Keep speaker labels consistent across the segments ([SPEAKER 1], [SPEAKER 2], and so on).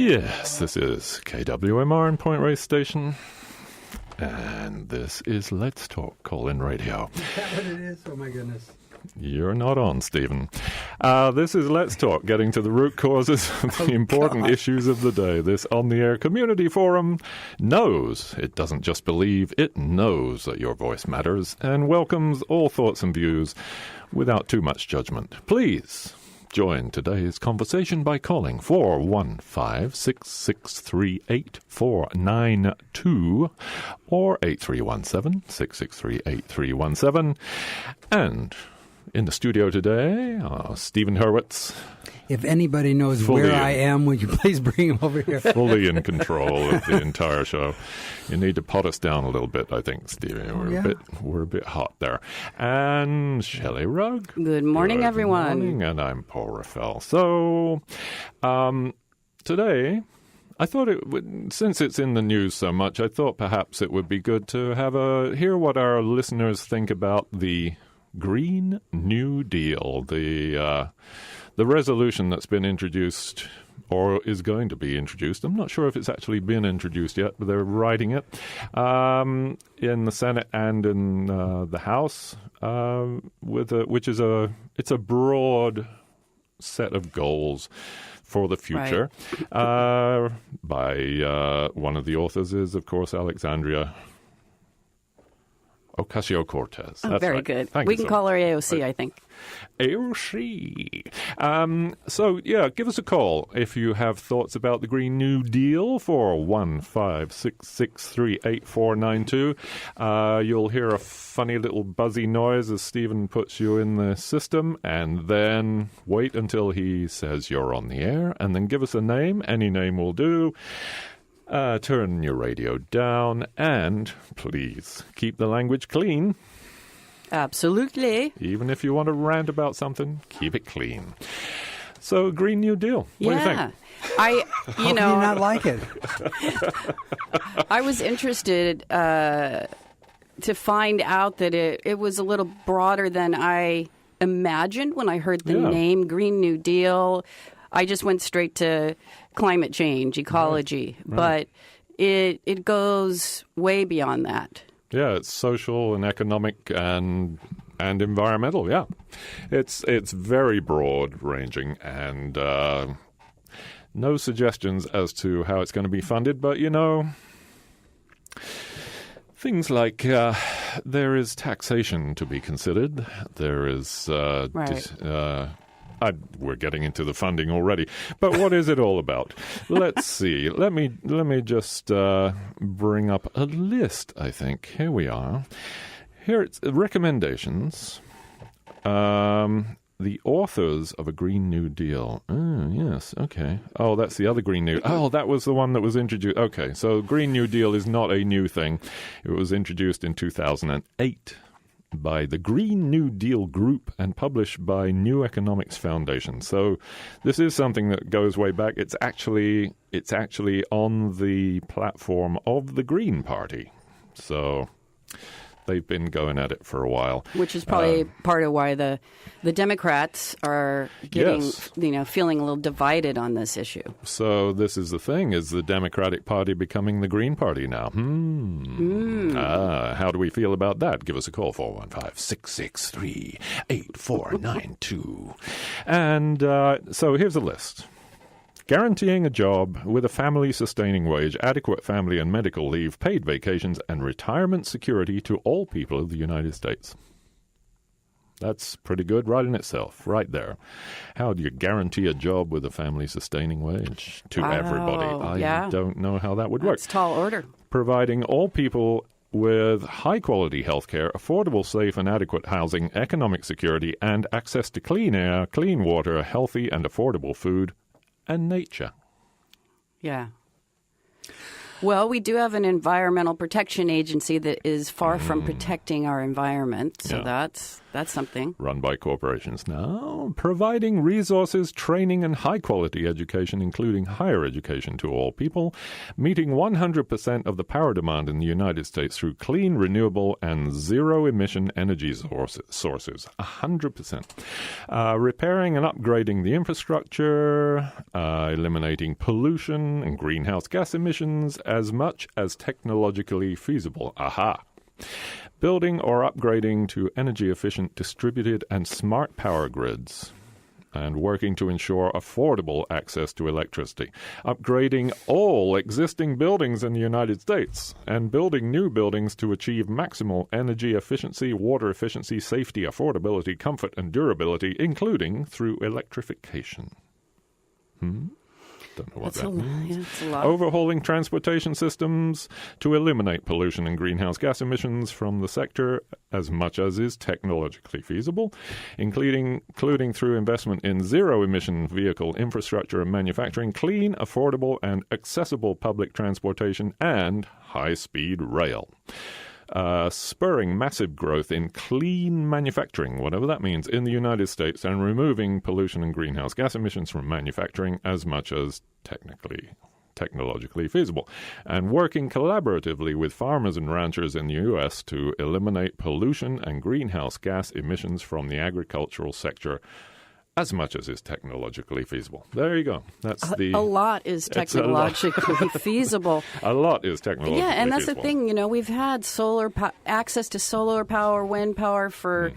[SPEAKER 1] Yes, this is KWMR in Point Reyes Station. And this is Let's Talk Call-In Radio.
[SPEAKER 2] Is that what it is? Oh, my goodness.
[SPEAKER 1] You're not on, Stephen. This is Let's Talk, getting to the root causes of the important issues of the day. This on-the-air community forum knows, it doesn't just believe, it knows that your voice matters and welcomes all thoughts and views without too much judgment. Please join today's conversation by calling 415-663-8492 or 8317-663-8317. And in the studio today, Stephen Hurwitz.
[SPEAKER 2] If anybody knows where I am, would you please bring him over here?
[SPEAKER 1] Fully in control of the entire show. You need to pot us down a little bit, I think, Stephen. We're a bit hot there. And Shelley Rugg.
[SPEAKER 3] Good morning, everyone.
[SPEAKER 1] Good morning, and I'm Paul Raffel. So, today, I thought it would, since it's in the news so much, I thought perhaps it would be good to hear what our listeners think about the Green New Deal, the resolution that's been introduced or is going to be introduced. I'm not sure if it's actually been introduced yet, but they're writing it in the Senate and in the House, it's a broad set of goals for the future. Right. By one of the authors is, of course, Alexandria Ocasio-Cortez.
[SPEAKER 3] Oh, very good. We can call her AOC, I think.
[SPEAKER 1] AOC. So, give us a call if you have thoughts about the Green New Deal for 1-566-38492. You'll hear a funny little buzzy noise as Stephen puts you in the system, and then wait until he says you're on the air, and then give us a name. Any name will do. Turn your radio down, and please keep the language clean.
[SPEAKER 3] Absolutely.
[SPEAKER 1] Even if you want to rant about something, keep it clean. So, Green New Deal. What do you think?
[SPEAKER 2] How do you not like it?
[SPEAKER 3] I was interested to find out that it was a little broader than I imagined when I heard the name Green New Deal. I just went straight to climate change, ecology, but it goes way beyond that.
[SPEAKER 1] Yeah, it's social and economic and environmental. Yeah, it's very broad ranging, and no suggestions as to how it's going to be funded. But things like there is taxation to be considered. There is we're getting into the funding already, but what is it all about? Let's see. Let me just bring up a list. I think here we are. Here it's recommendations. The authors of a Green New Deal. Yes, okay. Oh, that's the other Green New. Oh, that was the one that was introduced. Okay, so Green New Deal is not a new thing. It was introduced in 2008. By the Green New Deal Group and published by New Economics Foundation. So this is something that goes way back. It's actually on the platform of the Green Party. So they've been going at it for a while.
[SPEAKER 3] Which is probably part of why the Democrats are getting, feeling a little divided on this issue.
[SPEAKER 1] So this is the thing, is the Democratic Party becoming the Green Party now? How do we feel about that? Give us a call, 415-663-8492. And so here's a list. Guaranteeing a job with a family-sustaining wage, adequate family and medical leave, paid vacations, and retirement security to all people of the United States. That's pretty good right in itself, right there. How do you guarantee a job with a family-sustaining wage to everybody? I don't know how that would work.
[SPEAKER 3] That's tall order.
[SPEAKER 1] Providing all people with high-quality health care, affordable, safe, and adequate housing, economic security, and access to clean air, clean water, healthy and affordable food, and nature.
[SPEAKER 3] Yeah. Well, we do have an environmental protection agency that is far from protecting our environment, so that's something.
[SPEAKER 1] Run by corporations now, providing resources, training, and high-quality education, including higher education to all people, meeting 100% of the power demand in the United States through clean, renewable, and zero-emission energy sources. 100%. Repairing and upgrading the infrastructure, eliminating pollution and greenhouse gas emissions as much as technologically feasible. Aha! Building or upgrading to energy-efficient distributed and smart power grids, and working to ensure affordable access to electricity. Upgrading all existing buildings in the United States, and building new buildings to achieve maximal energy efficiency, water efficiency, safety, affordability, comfort, and durability, including through electrification. Don't know what that means.
[SPEAKER 3] Yeah, it's a lot.
[SPEAKER 1] Overhauling transportation systems to eliminate pollution and greenhouse gas emissions from the sector as much as is technologically feasible, including through investment in zero-emission vehicle infrastructure and manufacturing, clean, affordable, and accessible public transportation, and high-speed rail. Spurring massive growth in clean manufacturing, whatever that means, in the United States, and removing pollution and greenhouse gas emissions from manufacturing as much as technologically feasible, and working collaboratively with farmers and ranchers in the U.S. to eliminate pollution and greenhouse gas emissions from the agricultural sector as much as is technologically feasible. There you go. That's
[SPEAKER 3] a lot is technologically feasible.
[SPEAKER 1] A lot is technologically feasible.
[SPEAKER 3] Yeah, and that's the thing. You know, we've had access to solar power, wind power for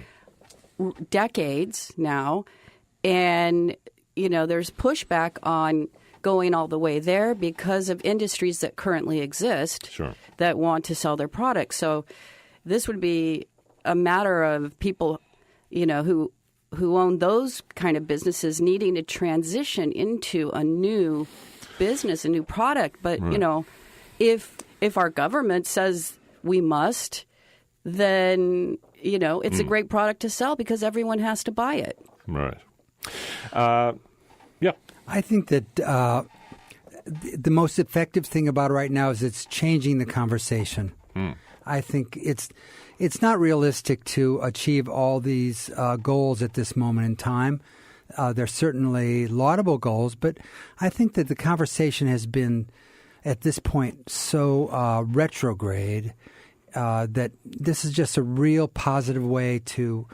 [SPEAKER 3] decades now, and you know, there's pushback on going all the way there because of industries that currently exist that want to sell their products. So this would be a matter of people, you know, who own those kind of businesses needing to transition into a new business, a new product. But, you know, if our government says we must, then, you know, it's a great product to sell because everyone has to buy it.
[SPEAKER 1] Right. Yeah.
[SPEAKER 2] I think that the most effective thing about it right now is it's changing the conversation. I think it's not realistic to achieve all these goals at this moment in time. They're certainly laudable goals, but I think that the conversation has been, at this point, so retrograde that this is just a real positive way to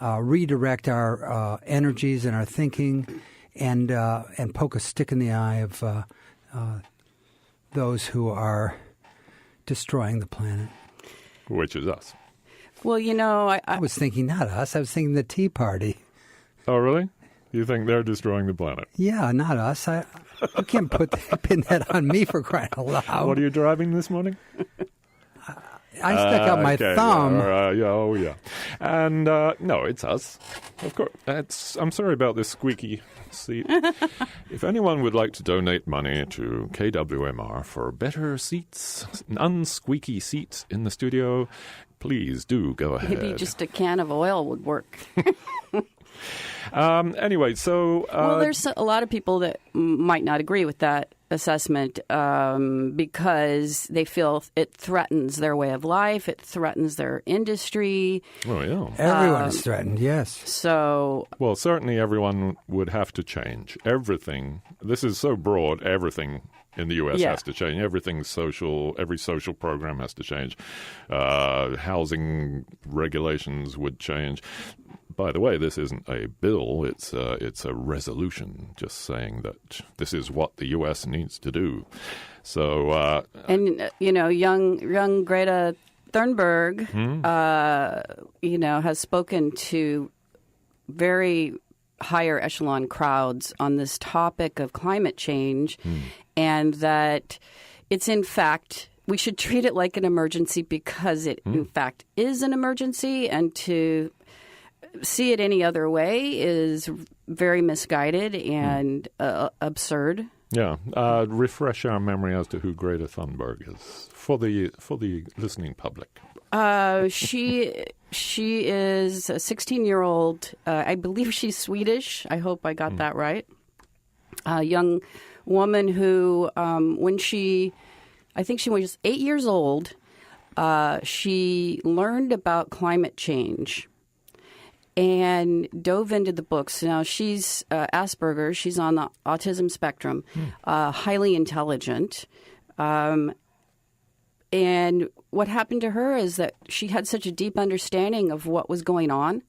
[SPEAKER 2] redirect our energies and our thinking and poke a stick in the eye of those who are destroying the planet.
[SPEAKER 1] Which is us.
[SPEAKER 3] Well, you know,
[SPEAKER 2] I was thinking not us. I was thinking the Tea Party.
[SPEAKER 1] Oh, really? You think they're destroying the planet?
[SPEAKER 2] Yeah, not us. You can't pin that on me for crying out loud.
[SPEAKER 1] What are you driving this morning?
[SPEAKER 2] I stuck out my thumb.
[SPEAKER 1] Yeah. And no, it's us. Of course. I'm sorry about this squeaky seat. If anyone would like to donate money to KWMR for better seats, unsqueaky seats in the studio, please do go ahead.
[SPEAKER 3] Maybe just a can of oil would work.
[SPEAKER 1] Anyway, so...
[SPEAKER 3] well, there's a lot of people that might not agree with that assessment because they feel it threatens their way of life, it threatens their industry.
[SPEAKER 1] Oh, yeah.
[SPEAKER 2] Everyone is threatened, yes.
[SPEAKER 3] So...
[SPEAKER 1] Well, certainly everyone would have to change. Everything. This is so broad, everything in the U.S. has to change. Everything's social. Every social program has to change. Housing regulations would change. By the way, this isn't a bill. It's a resolution just saying that this is what the U.S. needs to do. So,
[SPEAKER 3] and you know, young Greta Thunberg, you know, has spoken to very higher echelon crowds on this topic of climate change, and that it's in fact. We should treat it like an emergency because it, in fact, is an emergency, and to see it any other way is very misguided and absurd.
[SPEAKER 1] Yeah, refresh our memory as to who Greta Thunberg is for the listening public.
[SPEAKER 3] She is a 16-year-old. I believe she's Swedish. I hope I got that right. A young woman who, when she I think she was 8 years old. She learned about climate change and dove into the books. Now, she's Asperger's. She's on the autism spectrum, highly intelligent. And what happened to her is that she had such a deep understanding of what was going on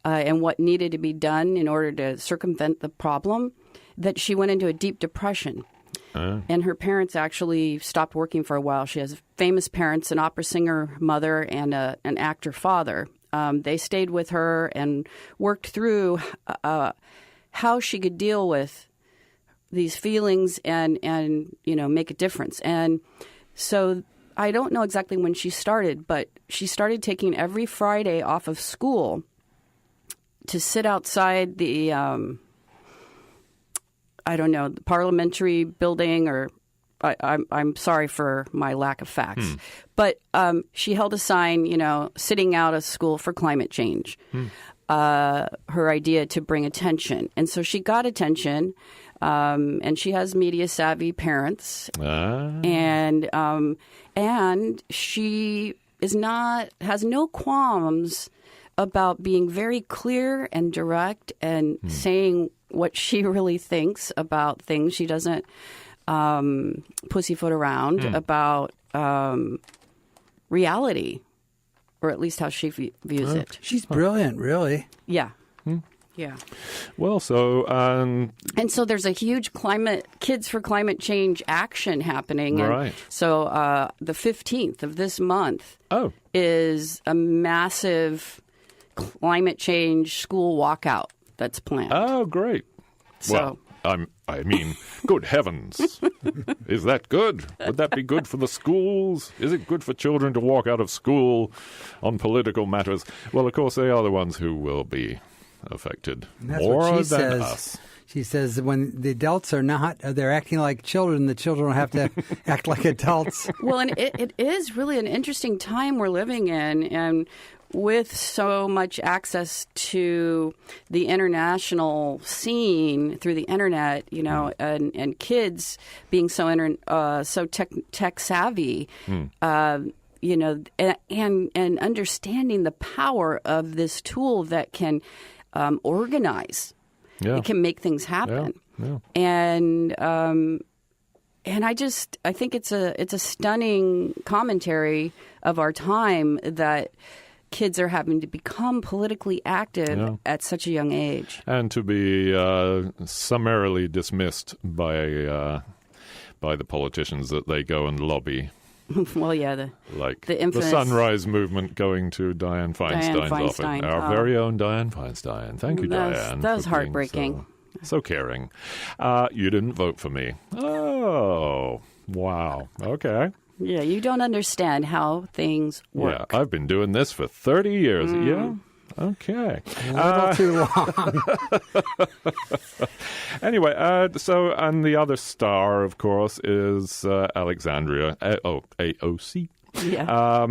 [SPEAKER 3] and what needed to be done in order to circumvent the problem that she went into a deep depression. And her parents actually stopped working for a while. She has famous parents, an opera singer mother and an actor father. They stayed with her and worked through how she could deal with these feelings and make a difference. And so I don't know exactly when she started, but she started taking every Friday off of school to sit outside the the parliamentary building, or I'm sorry for my lack of facts. But she held a sign, sitting out of school for climate change, her idea to bring attention. And so she got attention, and she has media-savvy parents. And she has no qualms about being very clear and direct and saying what she really thinks about things. She doesn't pussyfoot around about reality, or at least how she views it.
[SPEAKER 2] She's brilliant, really.
[SPEAKER 3] Yeah. Yeah.
[SPEAKER 1] Well, so... and
[SPEAKER 3] so there's a huge Kids for Climate Change action happening.
[SPEAKER 1] Right.
[SPEAKER 3] So the 15th of this month is a massive climate change school walkout that's planned.
[SPEAKER 1] Oh, great.
[SPEAKER 3] So,
[SPEAKER 1] well, I mean, good heavens. Is that good? Would that be good for the schools? Is it good for children to walk out of school on political matters? Well, of course, they are the ones who will be affected more than us.
[SPEAKER 2] She says when the adults they're acting like children, the children will have to act like adults.
[SPEAKER 3] Well, and it is really an interesting time we're living in, and with so much access to the international scene through the internet, and kids being so tech savvy, and understanding the power of this tool that can organize.
[SPEAKER 1] Yeah.
[SPEAKER 3] It can make things happen.
[SPEAKER 1] Yeah.
[SPEAKER 3] And I think it's a stunning commentary of our time that kids are having to become politically active at such a young age.
[SPEAKER 1] And to be summarily dismissed by the politicians that they go and lobby.
[SPEAKER 3] Well, yeah, the infamous,
[SPEAKER 1] the Sunrise Movement going to Dianne Feinstein's office. Our very own Dianne Feinstein. Thank you, Dianne.
[SPEAKER 3] That was heartbreaking.
[SPEAKER 1] So caring. You didn't vote for me. Oh, wow. Okay.
[SPEAKER 3] Yeah, you don't understand how things work.
[SPEAKER 1] Yeah, I've been doing this for 30 years. Yeah? Okay.
[SPEAKER 2] A little too long.
[SPEAKER 1] Anyway, and the other star, of course, is Alexandria, AOC.
[SPEAKER 3] Yeah.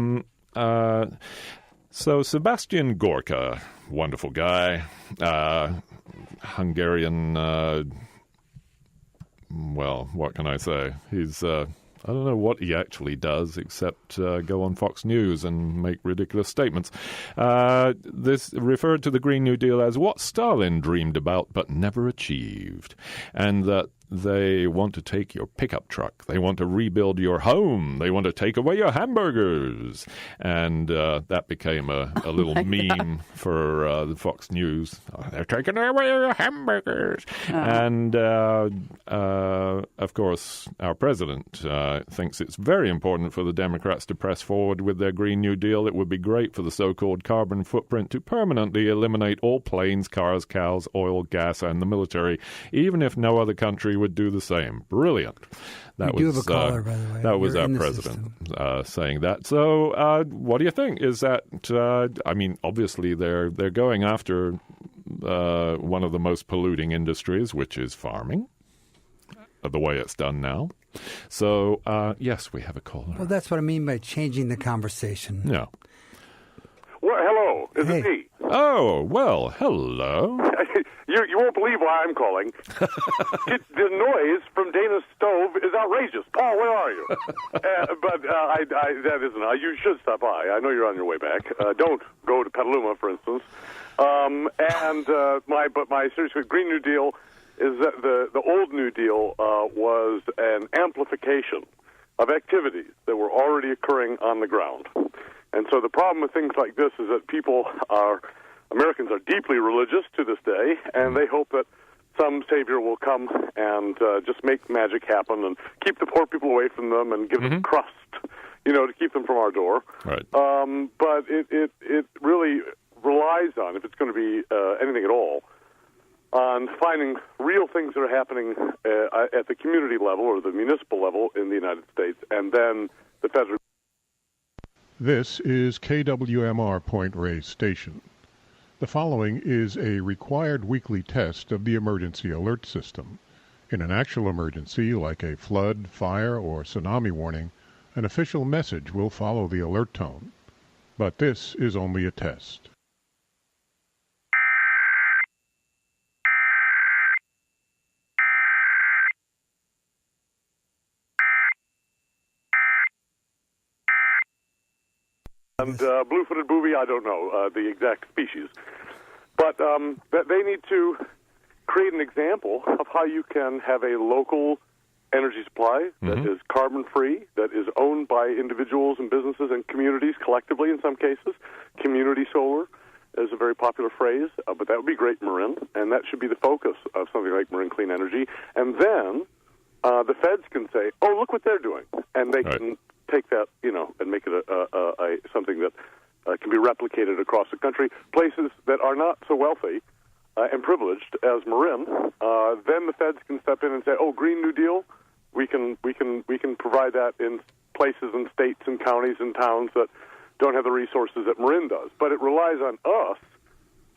[SPEAKER 1] So Sebastian Gorka, wonderful guy, Hungarian, well, what can I say? He's... I don't know what he actually does except go on Fox News and make ridiculous statements. This referred to the Green New Deal as what Stalin dreamed about but never achieved, and that they want to take your pickup truck. They want to rebuild your home. They want to take away your hamburgers. And that became a little meme for the Fox News. Oh, they're taking away your hamburgers. And, of course, our president thinks it's very important for the Democrats to press forward with their Green New Deal. It would be great for the so-called carbon footprint to permanently eliminate all planes, cars, cows, oil, gas, and the military, even if no other country would do the same. Brilliant.
[SPEAKER 2] We do have a caller, by the way.
[SPEAKER 1] That was our president saying that. So what do you think? Is that, I mean, obviously they're going after one of the most polluting industries, which is farming, the way it's done now. So, yes, we have a caller.
[SPEAKER 2] Well, that's what I mean by changing the conversation.
[SPEAKER 1] Yeah.
[SPEAKER 4] Well, hello. Is it me?
[SPEAKER 1] Oh, well, hello.
[SPEAKER 4] You won't believe why I'm calling. The noise from Dana's stove is outrageous. Paul, where are you? That isn't. You should stop by. I know you're on your way back. Don't go to Petaluma, for instance. My serious Green New Deal is that the old New Deal was an amplification of activities that were already occurring on the ground. And so the problem with things like this is that Americans are deeply religious to this day, and they hope that some savior will come and just make magic happen and keep the poor people away from them and give them crust, to keep them from our door.
[SPEAKER 1] Right.
[SPEAKER 4] But it really relies on, if it's going to be anything at all, on finding real things that are happening at the community level or the municipal level in the United States, and then the federal.
[SPEAKER 5] This is KWMR Point Reyes Station. The following is a required weekly test of the emergency alert system. In an actual emergency, like a flood, fire, or tsunami warning, an official message will follow the alert tone. But this is only a test.
[SPEAKER 4] And blue-footed booby, I don't know the exact species. But they need to create an example of how you can have a local energy supply that is carbon-free, that is owned by individuals and businesses and communities collectively in some cases. Community solar is a very popular phrase, but that would be great, Marin, and that should be the focus of something like Marin Clean Energy. And then the feds can say, oh, look what they're doing, and they can take that, and make it something that can be replicated across the country. Places that are not so wealthy and privileged as Marin, then the feds can step in and say, "Oh, Green New Deal, we can provide that in places and states and counties and towns that don't have the resources that Marin does." But it relies on us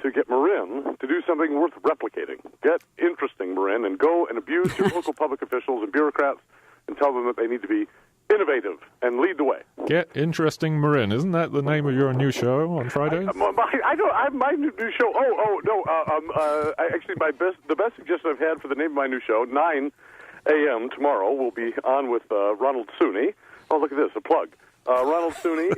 [SPEAKER 4] to get Marin to do something worth replicating. Get interesting, Marin, and go and abuse your local public officials and bureaucrats and tell them that they need to be innovative and lead the way.
[SPEAKER 1] Get interesting, Marin. Isn't that the name of your new show on Fridays?
[SPEAKER 4] My new show. Actually, the best suggestion I've had for the name of my new show, 9 a.m. tomorrow, will be on with Ronald Suney. Oh, look at this, a plug. Ronald Suney,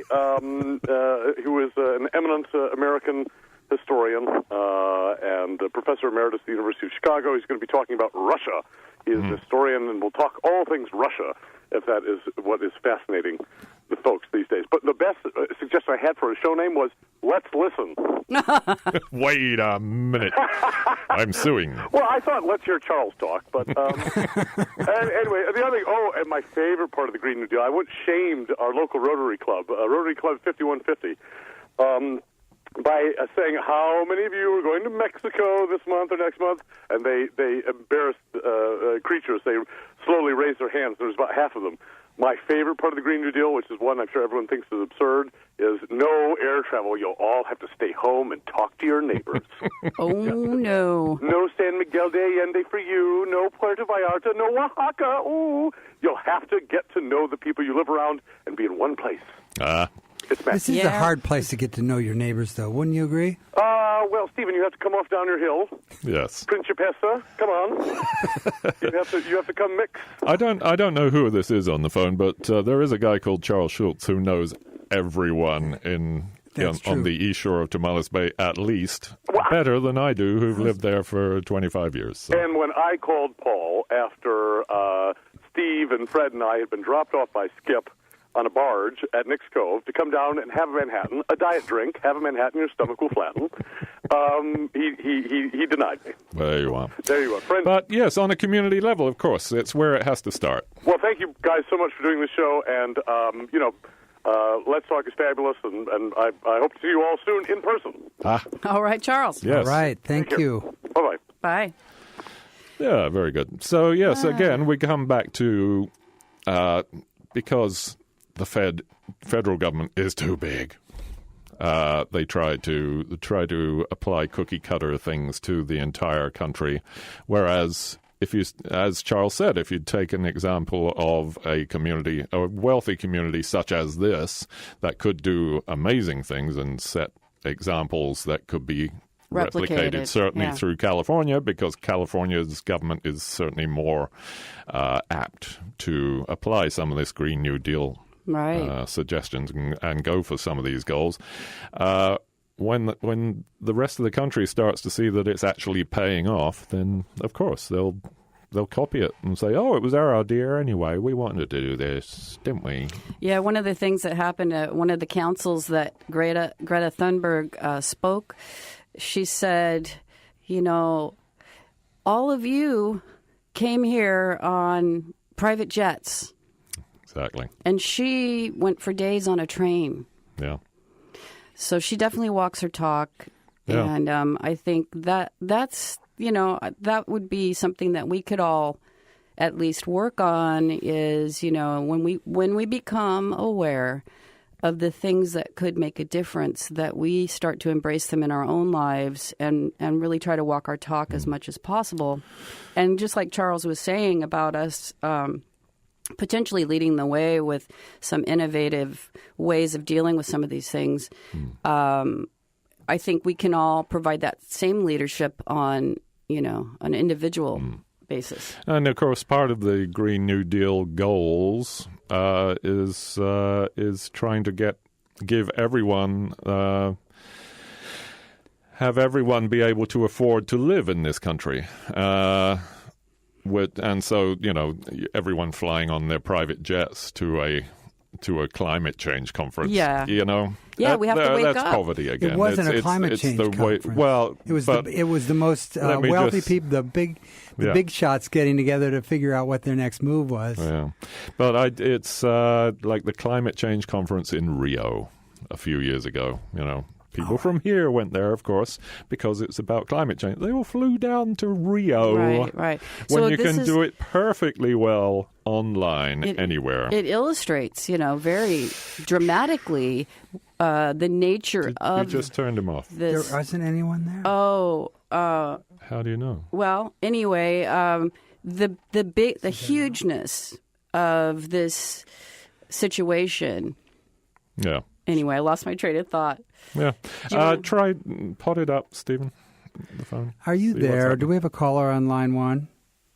[SPEAKER 4] who is an eminent American historian and professor emeritus at the University of Chicago. He's going to be talking about Russia. He is a historian, and we'll talk all things Russia, if that is what is fascinating the folks these days. But the best suggestion I had for a show name was Let's Listen.
[SPEAKER 1] Wait a minute. I'm suing.
[SPEAKER 4] Well, I thought Let's Hear Charles talk. But anyway, the other thing, and my favorite part of the Green New Deal, I once shamed our local Rotary Club, Rotary Club 5150, by saying how many of you are going to Mexico this month or next month, and they embarrassed creatures. They slowly raised their hands. There's about half of them. My favorite part of the Green New Deal, which is one I'm sure everyone thinks is absurd, is no air travel. You'll all have to stay home and talk to your neighbors.
[SPEAKER 3] Oh, no.
[SPEAKER 4] No San Miguel de Allende for you. No Puerto Vallarta. No Oaxaca. Ooh. You'll have to get to know the people you live around and be in one place.
[SPEAKER 2] This is a hard place to get to know your neighbors, though. Wouldn't you agree?
[SPEAKER 4] Well, Stephen, you have to come off down your hill.
[SPEAKER 1] Yes.
[SPEAKER 4] Principessa, come on. you have to come mix.
[SPEAKER 1] I don't know who this is on the phone, but there is a guy called Charles Schultz who knows everyone on the east shore of Tomales Bay, at least, better than I do, who've lived there for 25 years. So.
[SPEAKER 4] And when I called Paul after Steve and Fred and I had been dropped off by Skip on a barge at Nick's Cove to come down and have a Manhattan, a diet drink, have a Manhattan, your stomach will flatten. He denied me.
[SPEAKER 1] There you are.
[SPEAKER 4] There you are. Friends.
[SPEAKER 1] But yes, on a community level, of course, it's where it has to start.
[SPEAKER 4] Well, thank you guys so much for doing the show, and Let's Talk is fabulous, and I hope to see you all soon in person.
[SPEAKER 3] All right, Charles.
[SPEAKER 1] Yes.
[SPEAKER 2] All right, thank you.
[SPEAKER 4] Bye-bye.
[SPEAKER 3] Bye.
[SPEAKER 1] Yeah, very good. So, yes, again, we come back to because the federal government is too big. They try to apply cookie cutter things to the entire country, whereas as Charles said, if you take an example of a community, a wealthy community such as this, that could do amazing things and set examples that could be
[SPEAKER 3] replicated
[SPEAKER 1] certainly through California, because California's government is certainly more apt to apply some of this Green New Deal suggestions and go for some of these goals. When the rest of the country starts to see that it's actually paying off, then of course they'll copy it and say, "Oh, it was our idea anyway. We wanted to do this, didn't we?" Yeah,
[SPEAKER 3] one of the things that happened at one of the councils that Greta Thunberg spoke, she said, all of you came here on private jets.
[SPEAKER 1] Exactly. And
[SPEAKER 3] she went for days on a train.
[SPEAKER 1] Yeah.
[SPEAKER 3] So she definitely walks her talk. Yeah. And I think that's, that would be something that we could all at least work on is, when we become aware of the things that could make a difference, that we start to embrace them in our own lives and really try to walk our talk as much as possible. And just like Charles was saying about us potentially leading the way with some innovative ways of dealing with some of these things, I think we can all provide that same leadership on, an individual basis.
[SPEAKER 1] And of course, part of the Green New Deal goals is trying to give everyone have everyone be able to afford to live in this country. And so, everyone flying on their private jets to a climate change conference.
[SPEAKER 3] Yeah.
[SPEAKER 1] We have to wake
[SPEAKER 3] up.
[SPEAKER 1] That's poverty again.
[SPEAKER 2] It wasn't a climate change conference. It was the most wealthy people, the big shots getting together to figure out what their next move was.
[SPEAKER 1] Yeah. But it's like the climate change conference in Rio a few years ago, People from here went there, of course, because it's about climate change. They all flew down to Rio.
[SPEAKER 3] Right.
[SPEAKER 1] When you can do it perfectly well online anywhere.
[SPEAKER 3] It illustrates, very dramatically the nature of...
[SPEAKER 1] You just turned him off.
[SPEAKER 2] There wasn't anyone there?
[SPEAKER 3] Oh.
[SPEAKER 1] How do you know?
[SPEAKER 3] Well, anyway, the hugeness of this situation.
[SPEAKER 1] Yeah.
[SPEAKER 3] Anyway, I lost my train of thought.
[SPEAKER 1] Yeah. Try pot it up, Stephen. The phone.
[SPEAKER 2] Are you there? Do we have a caller on line one?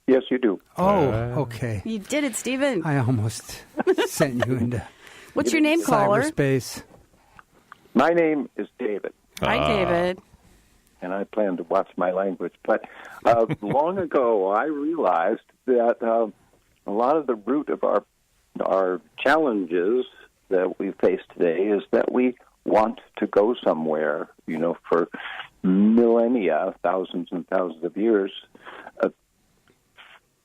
[SPEAKER 6] Yes, you do.
[SPEAKER 2] Oh, okay.
[SPEAKER 3] You did it, Stephen.
[SPEAKER 2] I almost sent you into
[SPEAKER 3] What's your name, caller?
[SPEAKER 2] Cyberspace.
[SPEAKER 6] My name is David.
[SPEAKER 3] Hi, David.
[SPEAKER 6] And I plan to watch my language. But long ago, I realized that a lot of the root of our challenges that we face today is that we want to go somewhere, for millennia, thousands and thousands of years.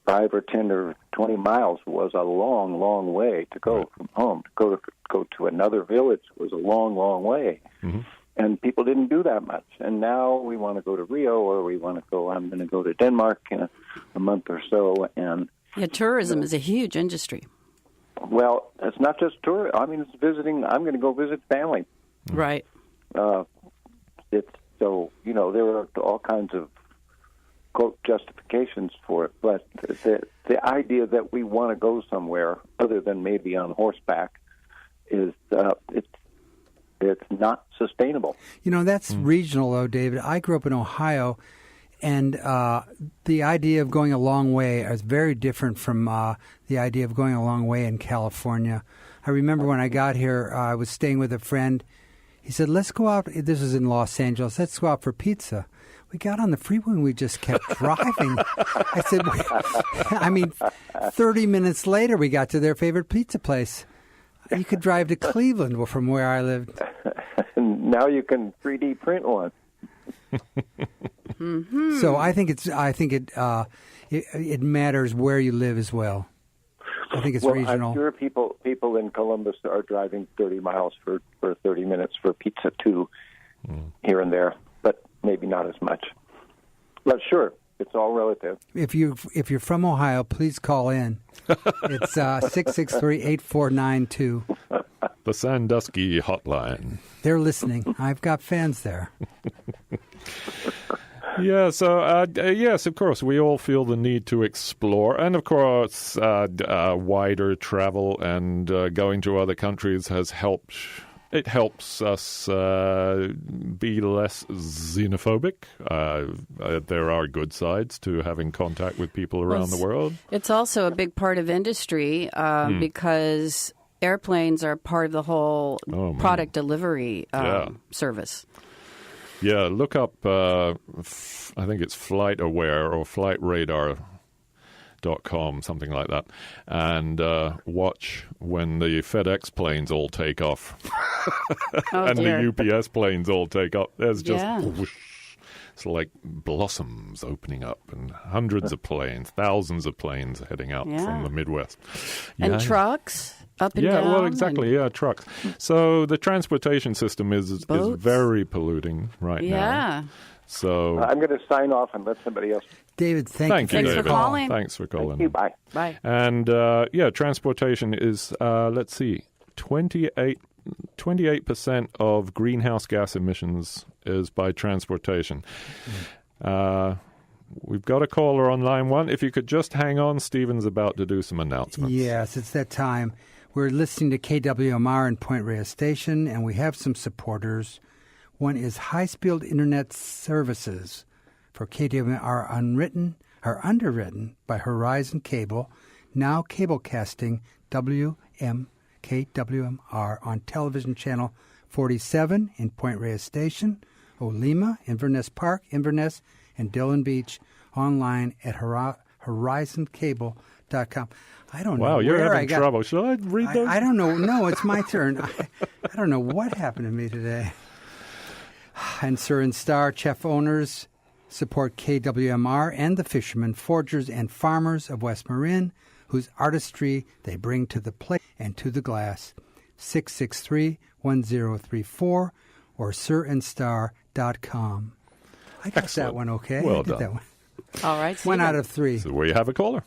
[SPEAKER 6] 5 or 10 or 20 miles was a long, long way to go from home. To go to another village was a long, long way. Mm-hmm. And people didn't do that much. And now we want to go to Rio, or I'm going to go to Denmark in a month or so. And
[SPEAKER 3] tourism is a huge industry.
[SPEAKER 6] Well, it's not just tourism. I mean, it's visiting. I'm going to go visit family.
[SPEAKER 3] Right.
[SPEAKER 6] It's so, there are all kinds of quote justifications for it, but the idea that we want to go somewhere other than maybe on horseback is it's not sustainable.
[SPEAKER 2] That's regional, though, David. I grew up in Ohio, and the idea of going a long way is very different from the idea of going a long way in California. I remember when I got here, I was staying with a friend. He said, let's go out. This was in Los Angeles. Let's go out for pizza. We got on the freeway and we just kept driving. I said, 30 minutes later, we got to their favorite pizza place. You could drive to Cleveland from where I lived.
[SPEAKER 6] Now you can 3D print one.
[SPEAKER 3] Mm-hmm.
[SPEAKER 2] So I think it matters where you live as well. I think it's regional.
[SPEAKER 6] I'm sure people in Columbus are driving 30 miles for 30 minutes for pizza too, here and there, but maybe not as much. But sure, it's all relative.
[SPEAKER 2] If you're from Ohio, please call in. It's 663-8492.
[SPEAKER 1] The Sandusky hotline.
[SPEAKER 2] They're listening. I've got fans there.
[SPEAKER 1] Yeah, so yes, of course, we all feel the need to explore. And, of course, wider travel and going to other countries has helped It helps us be less xenophobic. There are good sides to having contact with people around the world.
[SPEAKER 3] It's also a big part of industry because airplanes are part of the whole product delivery service.
[SPEAKER 1] Yeah, look up, I think it's FlightAware or FlightRadar.com, something like that, and watch when the FedEx planes all take off and the UPS planes all take off. There's just whoosh. It's like blossoms opening up and hundreds of planes, thousands of planes heading out from the Midwest.
[SPEAKER 3] And trucks up and down.
[SPEAKER 1] Yeah, well, exactly. Trucks. So the transportation system is very polluting right now. So
[SPEAKER 6] I'm going to sign off and let somebody else.
[SPEAKER 2] David, thank you.
[SPEAKER 3] Thanks for calling.
[SPEAKER 1] Thanks for calling.
[SPEAKER 6] Thank you. Bye.
[SPEAKER 3] Bye.
[SPEAKER 1] And transportation is, let's see, 28% of greenhouse gas emissions is by transportation. We've got a caller on line one. If you could just hang on, Stephen's about to do some announcements.
[SPEAKER 2] Yes, it's that time. We're listening to KWMR in Point Reyes Station, and we have some supporters. One is high-speed internet services for KWMR underwritten by Horizon Cable, now cablecasting KWMR on television channel 47 in Point Reyes Station, Olema, Inverness Park, Inverness, and Dillon Beach, online at horizoncable.com. I don't know.
[SPEAKER 1] Wow, you're having trouble. Shall I read those?
[SPEAKER 2] I don't know. No, it's my turn. I don't know what happened to me today. And Sir and Star Chef owners support KWMR and the fishermen, foragers, and farmers of West Marin, whose artistry they bring to the plate and to the glass. 663-1034 or sirandstar.com. I got that one okay.
[SPEAKER 1] Well
[SPEAKER 2] I did
[SPEAKER 1] done.
[SPEAKER 2] that one.
[SPEAKER 3] All right.
[SPEAKER 2] One out of three.
[SPEAKER 1] So we have a caller.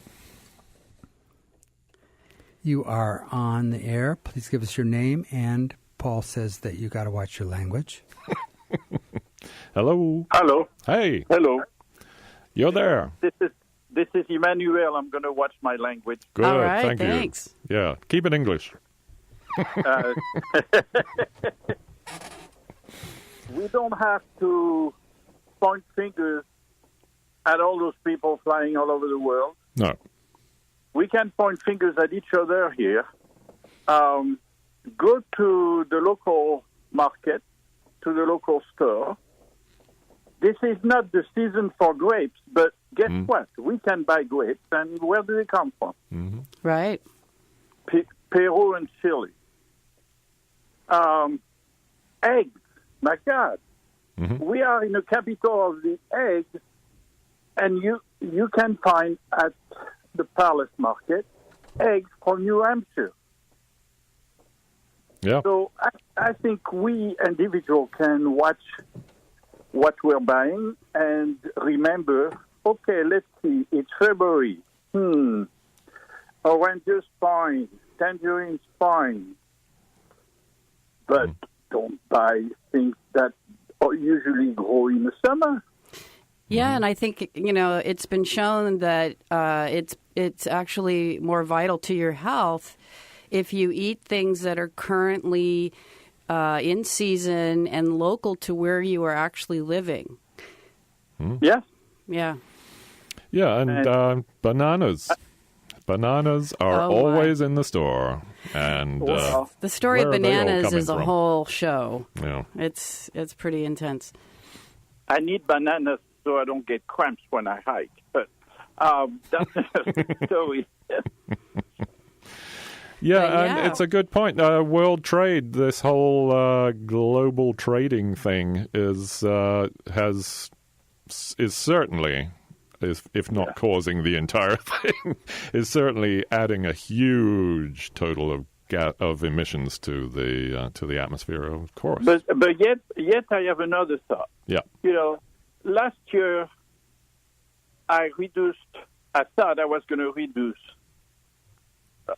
[SPEAKER 2] You are on the air. Please give us your name. And Paul says that you got to watch your language.
[SPEAKER 1] Hello.
[SPEAKER 7] Hello.
[SPEAKER 1] Hey.
[SPEAKER 7] Hello.
[SPEAKER 1] You're there.
[SPEAKER 7] This is Emmanuel. I'm going to watch my language.
[SPEAKER 1] Good.
[SPEAKER 3] All right,
[SPEAKER 1] Thank
[SPEAKER 3] thanks.
[SPEAKER 1] you. Yeah. Keep it English.
[SPEAKER 7] We don't have to point fingers at all those people flying all over the world.
[SPEAKER 1] No.
[SPEAKER 7] We can point fingers at each other here. Go to the local market, to the local store. This is not the season for grapes, but guess what? We can buy grapes, and where do they come from?
[SPEAKER 1] Mm-hmm.
[SPEAKER 3] Right.
[SPEAKER 7] Peru and Chile. Eggs. My God.
[SPEAKER 1] Mm-hmm.
[SPEAKER 7] We are in the capital of the egg, and you can find at the Palace Market eggs from New Hampshire.
[SPEAKER 1] Yeah.
[SPEAKER 7] So I think we individuals can watch what we're buying and remember, okay, let's see, it's February. Oranges fine, tangerines fine. But don't buy things that usually grow in the summer.
[SPEAKER 3] Yeah, and I think, it's been shown that it's actually more vital to your health if you eat things that are currently in season and local to where you are actually living.
[SPEAKER 7] Yes.
[SPEAKER 3] Yeah.
[SPEAKER 1] Yeah, and bananas. Bananas are always in the store. And
[SPEAKER 3] the story of bananas is a
[SPEAKER 1] from?
[SPEAKER 3] whole show.
[SPEAKER 1] Yeah.
[SPEAKER 3] It's pretty intense.
[SPEAKER 7] I need bananas so I don't get cramps when I hike. But that's another story.
[SPEAKER 1] Yeah, and it's a good point. World trade, this whole global trading thing is certainly, if not causing the entire thing, is certainly adding a huge total of emissions to the atmosphere, of course.
[SPEAKER 7] But yet I have another thought.
[SPEAKER 1] Yeah.
[SPEAKER 7] Last year I thought I was going to reduce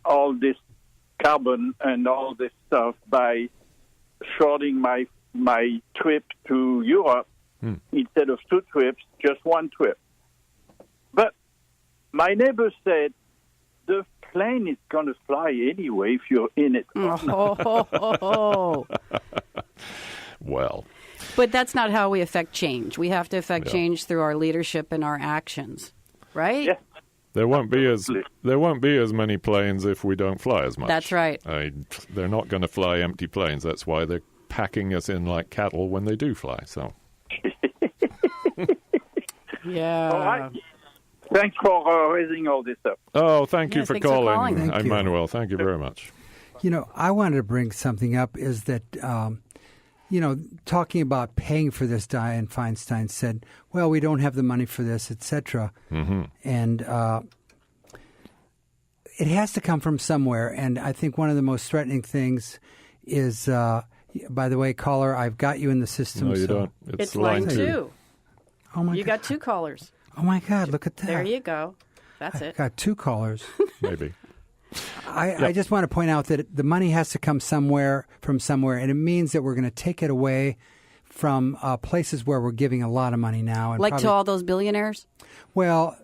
[SPEAKER 7] all this carbon and all this stuff by shorting my trip to Europe instead of 2 trips, just 1 trip. But my neighbor said the plane is going to fly anyway if you're in it.
[SPEAKER 1] Well.
[SPEAKER 3] But that's not how we affect change. We have to affect change through our leadership and our actions, right?
[SPEAKER 7] Yeah.
[SPEAKER 1] There won't be as many planes if we don't fly as much.
[SPEAKER 3] That's right.
[SPEAKER 1] They're not going to fly empty planes. That's why they're packing us in like cattle when they do fly. So.
[SPEAKER 3] Yeah.
[SPEAKER 7] All right. Thanks for raising all this up.
[SPEAKER 1] Oh, thank you for
[SPEAKER 3] thanks for calling.
[SPEAKER 2] Thank you.
[SPEAKER 1] Emmanuel. Thank you very much.
[SPEAKER 2] I wanted to bring something up is that, talking about paying for this, Dianne Feinstein said, well, we don't have the money for this, etc.
[SPEAKER 1] Mm-hmm.
[SPEAKER 2] And it has to come from somewhere. And I think one of the most threatening things is, by the way, caller, I've got you in the system.
[SPEAKER 1] No, you
[SPEAKER 2] so.
[SPEAKER 1] don't.
[SPEAKER 3] It's line 2.
[SPEAKER 2] Oh, my
[SPEAKER 3] You
[SPEAKER 2] God.
[SPEAKER 3] got 2 callers.
[SPEAKER 2] Oh, my God, look at that.
[SPEAKER 3] There you go. That's it.
[SPEAKER 2] Got 2 callers.
[SPEAKER 1] Maybe.
[SPEAKER 2] I just want to point out that the money has to come from somewhere, and it means that we're going to take it away from places where we're giving a lot of money now. And
[SPEAKER 3] Like to all those billionaires?
[SPEAKER 2] Well,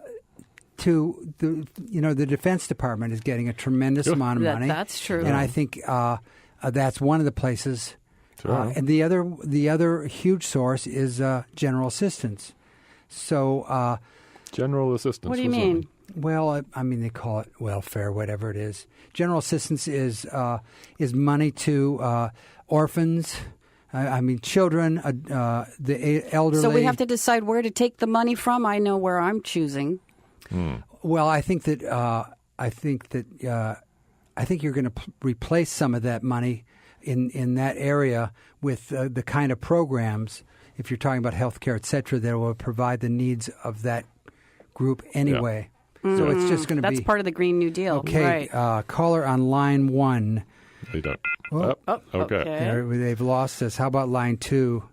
[SPEAKER 2] to the Defense Department is getting a tremendous amount of money.
[SPEAKER 3] That's true.
[SPEAKER 2] And I think that's one of the places.
[SPEAKER 1] Sure.
[SPEAKER 2] And the other huge source is general assistance. So
[SPEAKER 1] General assistance.
[SPEAKER 3] What do you mean?
[SPEAKER 2] well, I mean they call it welfare, whatever it is. General assistance is money to orphans. I mean, children, the elderly.
[SPEAKER 3] So we have to decide where to take the money from. I know where I'm choosing.
[SPEAKER 2] Well, I think that you're going to replace some of that money in that area with the kind of programs, if you're talking about healthcare, et cetera, that will provide the needs of that group anyway. Yeah. So it's just going to be...
[SPEAKER 3] That's part of the Green New Deal.
[SPEAKER 2] Okay,
[SPEAKER 3] Right.
[SPEAKER 2] Caller on line 1.
[SPEAKER 1] They don't.
[SPEAKER 2] Oh,
[SPEAKER 1] okay.
[SPEAKER 2] They've lost us. How about line 2?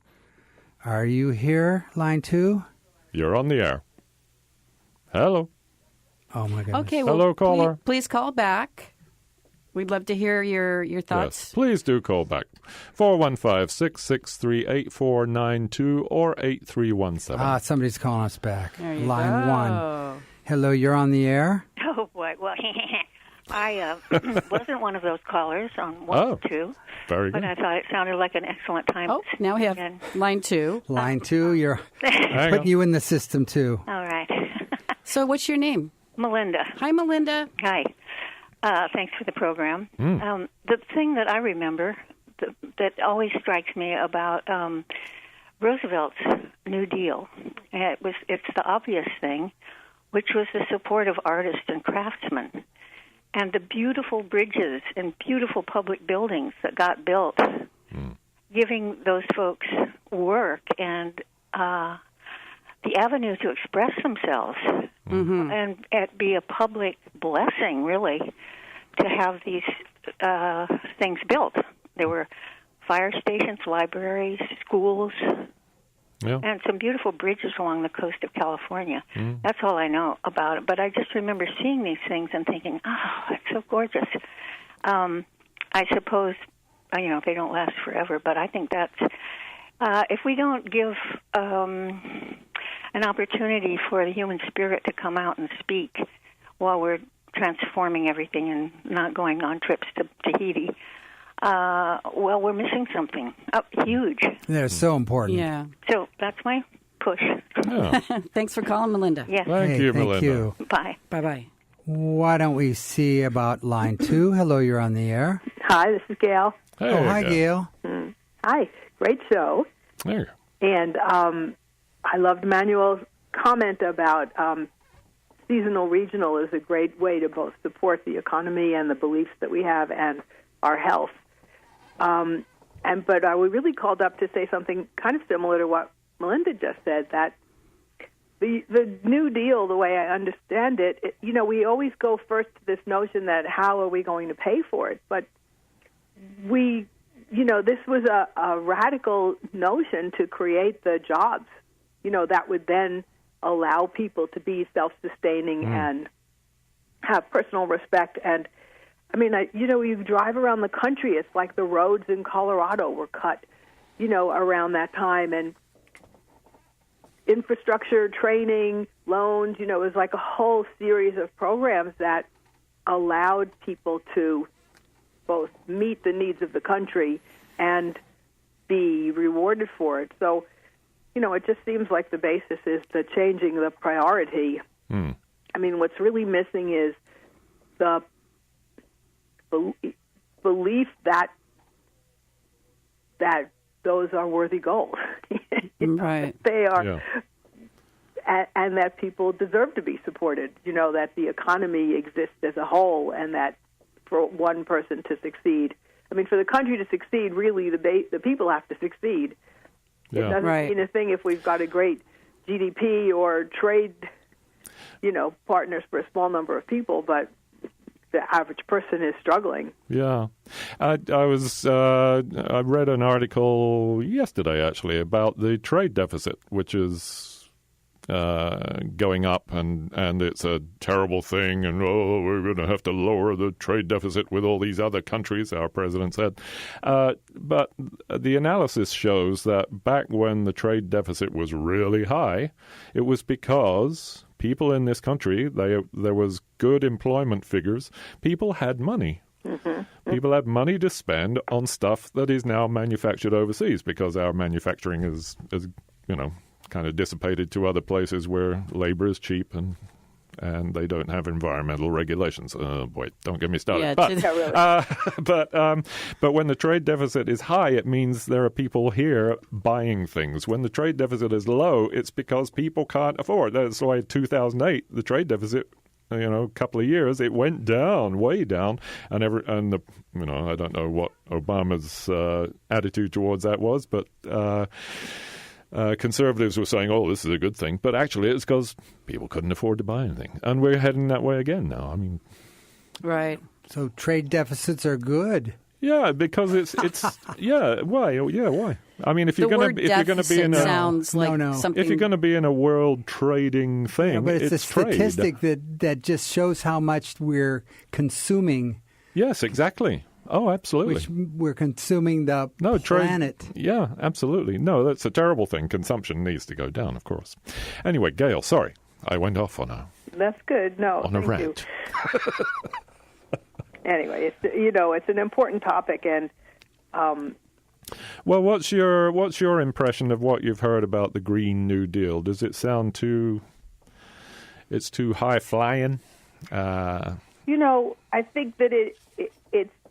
[SPEAKER 2] Are you here, line 2?
[SPEAKER 1] You're on the air. Hello.
[SPEAKER 2] Oh, my goodness.
[SPEAKER 3] Okay, well,
[SPEAKER 1] Hello, caller.
[SPEAKER 3] Please call back. We'd love to hear your thoughts.
[SPEAKER 1] Yes, please do call back. 415-663-8492 or 8317.
[SPEAKER 2] Somebody's calling us back.
[SPEAKER 3] There you
[SPEAKER 2] line
[SPEAKER 3] go.
[SPEAKER 2] 1. Hello, you're on the air?
[SPEAKER 8] Oh, boy. Well, I wasn't one of those callers on 1 or 2.
[SPEAKER 1] Very
[SPEAKER 8] but
[SPEAKER 1] good.
[SPEAKER 8] I thought it sounded like an excellent time.
[SPEAKER 3] Oh, now we have line 2.
[SPEAKER 2] Line 2, you're
[SPEAKER 1] Hang
[SPEAKER 2] putting
[SPEAKER 1] on.
[SPEAKER 2] you in the system, too.
[SPEAKER 8] All right.
[SPEAKER 3] So what's your name?
[SPEAKER 8] Melinda.
[SPEAKER 3] Hi, Melinda.
[SPEAKER 8] Hi. Thanks for the program. The thing that I remember that always strikes me about Roosevelt's New Deal, it's the obvious thing, which was the support of artists and craftsmen. And the beautiful bridges and beautiful public buildings that got built, giving those folks work and the avenue to express themselves, and be a public blessing, really, to have these things built. There were fire stations, libraries, schools, and some beautiful bridges along the coast of California. That's all I know about it. But I just remember seeing these things and thinking, oh, it's so gorgeous. I suppose, they don't last forever, but I think that's, if we don't give an opportunity for the human spirit to come out and speak while we're transforming everything and not going on trips to Tahiti, we're missing something huge.
[SPEAKER 2] They're so important.
[SPEAKER 3] Yeah.
[SPEAKER 8] So that's my push.
[SPEAKER 1] Yeah.
[SPEAKER 3] Thanks for calling, Melinda.
[SPEAKER 8] Yes.
[SPEAKER 1] Thank you,
[SPEAKER 2] Thank
[SPEAKER 1] Melinda.
[SPEAKER 2] you.
[SPEAKER 8] Bye.
[SPEAKER 3] Bye-bye.
[SPEAKER 2] Why don't we see about line 2? Hello, you're on the air.
[SPEAKER 9] Hi, this is Gail.
[SPEAKER 1] Hey,
[SPEAKER 2] Hi, Gail.
[SPEAKER 9] Hi, great show.
[SPEAKER 1] There you go.
[SPEAKER 9] And I loved Manuel's comment about seasonal regional is a great way to both support the economy and the beliefs that we have and our health. But I was really called up to say something kind of similar to what Melinda just said, that the New Deal, the way I understand it, we always go first to this notion that how are we going to pay for it? But this was a radical notion to create the jobs, that would then allow people to be self-sustaining and have personal respect. And, I mean, you drive around the country, it's like the roads in Colorado were cut, around that time. And infrastructure, training, loans, it was like a whole series of programs that allowed people to both meet the needs of the country and be rewarded for it. So, it just seems like the basis is the changing the priority. I mean, what's really missing is the belief that those are worthy goals.
[SPEAKER 3] Right.
[SPEAKER 9] They are, and that people deserve to be supported. That the economy exists as a whole, and that for one person to succeed, I mean, for the country to succeed, really, the people have to succeed. It doesn't mean a thing if we've got a great GDP or trade, partners for a small number of people, but the average person is struggling.
[SPEAKER 1] Yeah. I read an article yesterday, actually, about the trade deficit, which is going up, and it's a terrible thing, and we're going to have to lower the trade deficit with all these other countries, our president said. But the analysis shows that back when the trade deficit was really high, it was because people in this country, there was good employment figures. People had money. Mm-hmm. People had money to spend on stuff that is now manufactured overseas because our manufacturing is kind of dissipated to other places where labor is cheap and they don't have environmental regulations. Boy, don't get me started. But when the trade deficit is high, it means there are people here buying things. When the trade deficit is low, it's because people can't afford. That's why in 2008, the trade deficit, a couple of years, it went down, way down, I don't know what Obama's attitude towards that was, but conservatives were saying, this is a good thing. But actually, it's because people couldn't afford to buy anything. And we're heading that way again now. I mean... Right.
[SPEAKER 2] So trade deficits are good.
[SPEAKER 1] Yeah, because it's why? Yeah, why? I mean, if you're going to be in a
[SPEAKER 3] sounds like something.
[SPEAKER 1] If you're going to be in a world trading thing,
[SPEAKER 2] but it's a statistic
[SPEAKER 1] trade.
[SPEAKER 2] that just shows how much we're consuming.
[SPEAKER 1] Yes, exactly. Oh, absolutely.
[SPEAKER 2] Which we're consuming the planet.
[SPEAKER 1] Yeah, absolutely. No, that's a terrible thing. Consumption needs to go down, of course. Anyway, Gail, sorry. I went off on a...
[SPEAKER 9] That's good. No,
[SPEAKER 1] on a rant.
[SPEAKER 9] Anyway, it's an important topic, and...
[SPEAKER 1] Well, what's your impression of what you've heard about the Green New Deal? Does it sound it's too high-flying?
[SPEAKER 9] I think that it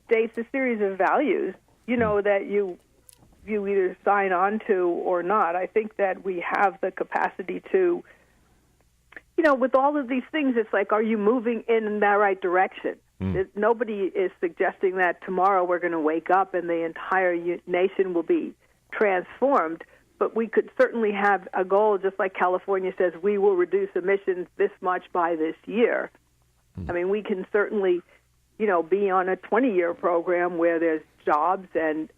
[SPEAKER 9] states a series of values, that you either sign on to or not. I think that we have the capacity to, with all of these things, it's like, are you moving in that right direction? Nobody is suggesting that tomorrow we're going to wake up and the entire nation will be transformed, but we could certainly have a goal, just like California says, we will reduce emissions this much by this year. I mean, we can certainly... be on a 20-year program where there's jobs and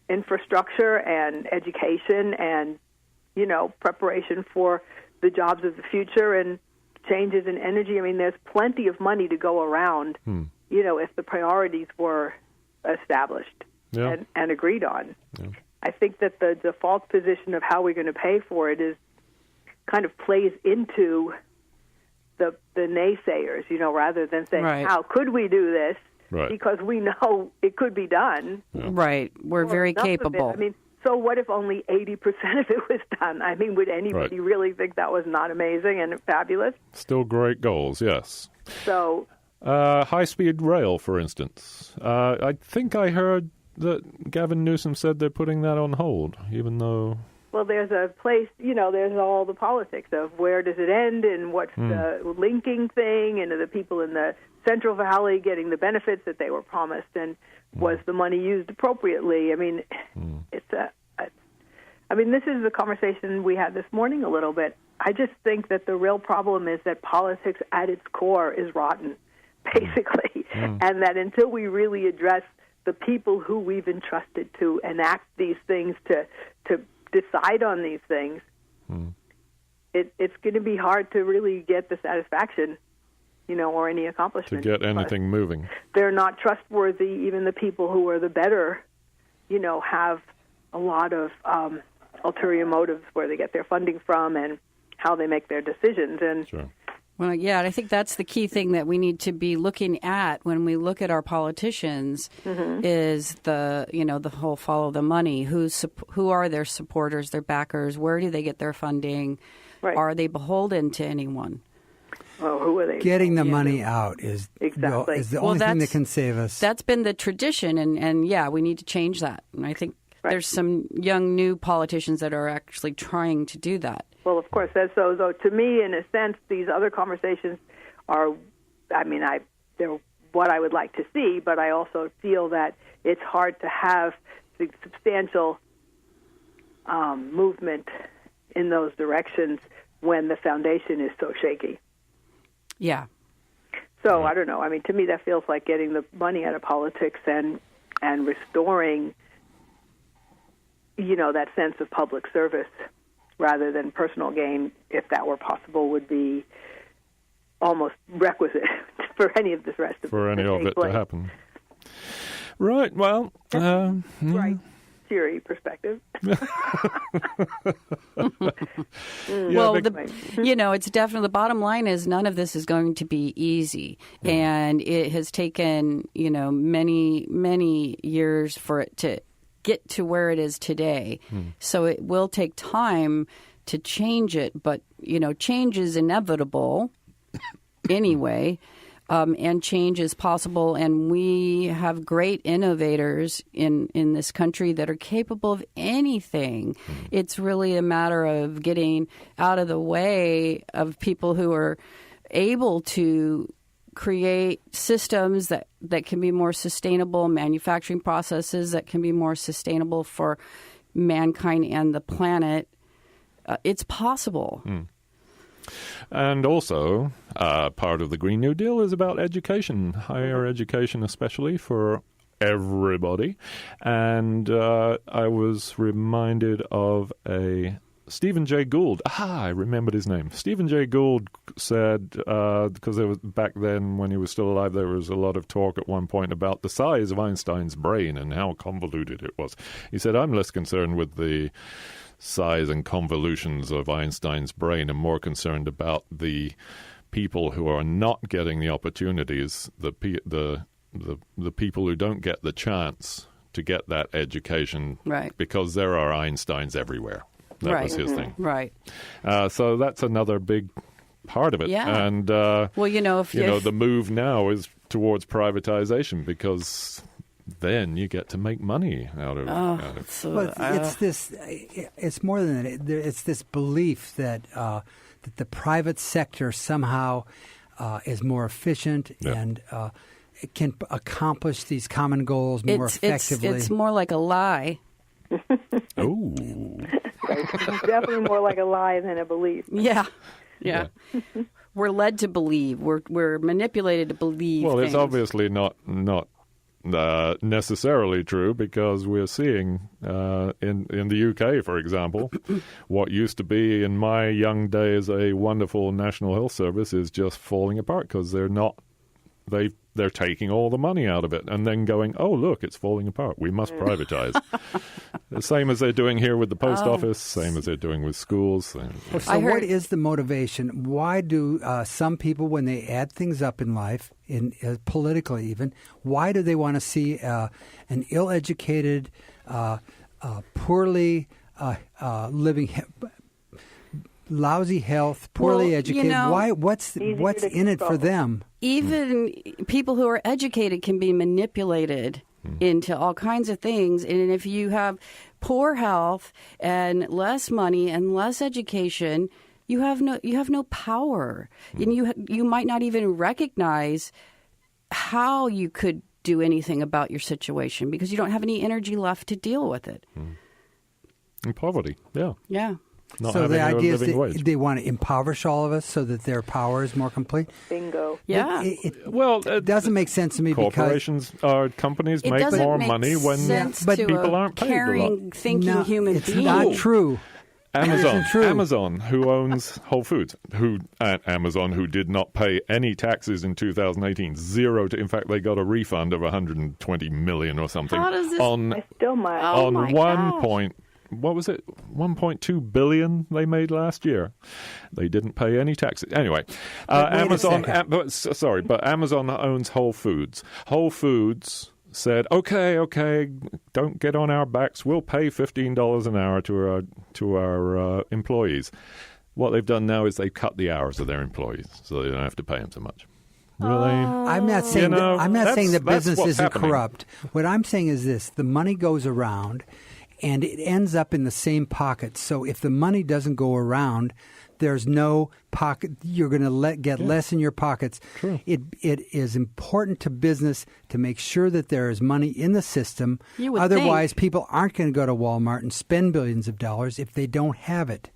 [SPEAKER 9] infrastructure and education and, preparation for the jobs of the future and changes in energy. I mean, there's plenty of money to go around, if the priorities were established and agreed on. Yeah. I think that the default position of how we're going to pay for it is kind of plays into the naysayers, rather than saying, how could we do this? Right. Because we know it could be done.
[SPEAKER 3] Yeah. Right. We're very capable.
[SPEAKER 9] I mean, so what if only 80% of it was done? I mean, would anybody really think that was not amazing and fabulous?
[SPEAKER 1] Still great goals, yes.
[SPEAKER 9] So,
[SPEAKER 1] high-speed rail, for instance. I think I heard that Gavin Newsom said they're putting that on hold, even though...
[SPEAKER 9] Well, there's a place, there's all the politics of where does it end and what's the linking thing, and are the people in the Central Valley getting the benefits that they were promised, and was the money used appropriately? I mean, this is the conversation we had this morning a little bit. I just think that the real problem is that politics at its core is rotten, basically, and that until we really address the people who we've entrusted to enact these things, to decide on these things, it's going to be hard to really get the satisfaction, or any accomplishment.
[SPEAKER 1] To get anything moving.
[SPEAKER 9] They're not trustworthy. Even the people who are the better, have a lot of ulterior motives where they get their funding from and how they make their decisions. And,
[SPEAKER 3] Well, yeah, I think that's the key thing that we need to be looking at when we look at our politicians is the whole follow the money. Who are their supporters, their backers? Where do they get their funding?
[SPEAKER 9] Right.
[SPEAKER 3] Are they beholden to anyone?
[SPEAKER 9] Well, who are they?
[SPEAKER 2] Getting the money out is the only thing that can save us.
[SPEAKER 3] That's been the tradition, and yeah, we need to change that. And I think there's some young new politicians that are actually trying to do that.
[SPEAKER 9] Well, of course, that's so to me, in a sense, these other conversations are, they're what I would like to see, but I also feel that it's hard to have the substantial movement in those directions when the foundation is so shaky.
[SPEAKER 3] Yeah.
[SPEAKER 9] So I don't know. I mean, to me, that feels like getting the money out of politics and restoring, that sense of public service rather than personal gain, if that were possible, would be almost requisite for any of this rest of it
[SPEAKER 1] to happen. Right. Well,
[SPEAKER 9] right. Cheery perspective.
[SPEAKER 3] Well, it's definitely the bottom line is none of this is going to be easy, and it has taken many, many years for it to get to where it is today. So it will take time to change it, but change is inevitable anyway. And change is possible, and we have great innovators in this country that are capable of anything. It's really a matter of getting out of the way of people who are able to create systems that can be more sustainable, manufacturing processes that can be more sustainable for mankind and the planet. It's possible.
[SPEAKER 1] And also, part of the Green New Deal is about education, higher education especially for everybody. And I was reminded of a Stephen Jay Gould. I remembered his name. Stephen Jay Gould said, because there was back then when he was still alive, there was a lot of talk at one point about the size of Einstein's brain and how convoluted it was. He said, I'm less concerned with the size and convolutions of Einstein's brain and more concerned about the people who are not getting the opportunities, the people who don't get the chance to get that education,
[SPEAKER 3] right? Because
[SPEAKER 1] there are Einsteins everywhere. That was his thing,
[SPEAKER 3] right?
[SPEAKER 1] So that's another big part of it.
[SPEAKER 3] Yeah.
[SPEAKER 1] And
[SPEAKER 3] if
[SPEAKER 1] the move now is towards privatization because then you get to make money out of it.
[SPEAKER 2] So, it's more than that. It's this belief that the private sector somehow is more efficient and can accomplish these common goals more effectively.
[SPEAKER 3] It's more like a lie.
[SPEAKER 1] Oh.
[SPEAKER 9] It's definitely more like a lie than a belief.
[SPEAKER 3] Yeah. We're led to believe. We're manipulated to believe.
[SPEAKER 1] Well,
[SPEAKER 3] things.
[SPEAKER 1] It's obviously not necessarily true because we're seeing in the UK, for example, what used to be in my young days a wonderful National Health Service is just falling apart because they're taking all the money out of it and then going, oh, look, it's falling apart. We must privatize. The same as they're doing here with the post office, same as they're doing with schools.
[SPEAKER 2] So what is the motivation? Why do some people, when they add things up in life, politically even, why do they want to see an ill-educated, poorly living, lousy health, poorly educated? Why? What's in it for them?
[SPEAKER 3] Even people who are educated can be manipulated into all kinds of things. And if you have poor health and less money and less education, you have no power. And you might not even recognize how you could do anything about your situation because you don't have any energy left to deal with it.
[SPEAKER 1] And poverty, yeah.
[SPEAKER 3] Yeah.
[SPEAKER 2] So the idea is that they want to impoverish all of us so that their power is more complete?
[SPEAKER 9] Bingo.
[SPEAKER 3] Yeah.
[SPEAKER 2] It doesn't make sense to me
[SPEAKER 1] corporations or companies make more money when people aren't paid
[SPEAKER 3] caring, thinking human
[SPEAKER 2] it's
[SPEAKER 3] being.
[SPEAKER 2] Not true.
[SPEAKER 1] Amazon, who owns Whole Foods, Amazon, who did not pay any taxes in 2018, zero. In fact, they got a refund of $120 million or something.
[SPEAKER 3] How does this?
[SPEAKER 1] On
[SPEAKER 9] I still might.
[SPEAKER 1] on 1.2 what was it? 1.2 billion they made last year. They didn't pay any taxes. Anyway, Amazon. But Amazon owns Whole Foods. Whole Foods said, okay, don't get on our backs. We'll pay $15 an hour to our employees. What they've done now is they've cut the hours of their employees, so they don't have to pay them so much. Really?
[SPEAKER 2] I'm not saying that business isn't
[SPEAKER 1] happening.
[SPEAKER 2] corrupt. What I'm saying is this: the money goes around, and it ends up in the same pocket. So if the money doesn't go around, there's no pocket. You're going to get less in your pockets.
[SPEAKER 1] True.
[SPEAKER 2] It is important to business to make sure that there is money in the system. Otherwise, people aren't going to go to Walmart and spend billions of dollars if they don't have it.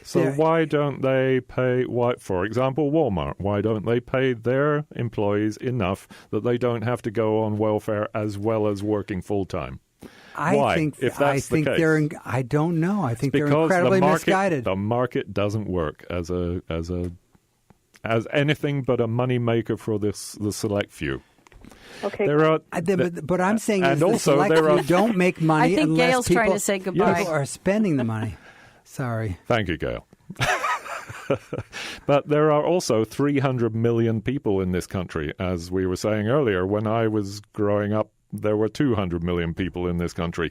[SPEAKER 1] So why don't they pay, for example, Walmart, why don't they pay their employees enough that they don't have to go on welfare as well as working full-time? Why?
[SPEAKER 2] I don't know. I think they're
[SPEAKER 1] because
[SPEAKER 2] incredibly misguided.
[SPEAKER 1] The market doesn't work as anything but a money maker for the select few.
[SPEAKER 9] Okay.
[SPEAKER 2] But I'm saying is
[SPEAKER 1] also
[SPEAKER 2] the select few don't make money
[SPEAKER 3] I think
[SPEAKER 2] unless
[SPEAKER 3] Gail's
[SPEAKER 2] people,
[SPEAKER 3] trying to say goodbye.
[SPEAKER 2] people are spending the money. Sorry.
[SPEAKER 1] Thank you, Gail. But there are also 300 million people in this country. As we were saying earlier, when I was growing up, there were 200 million people in this country.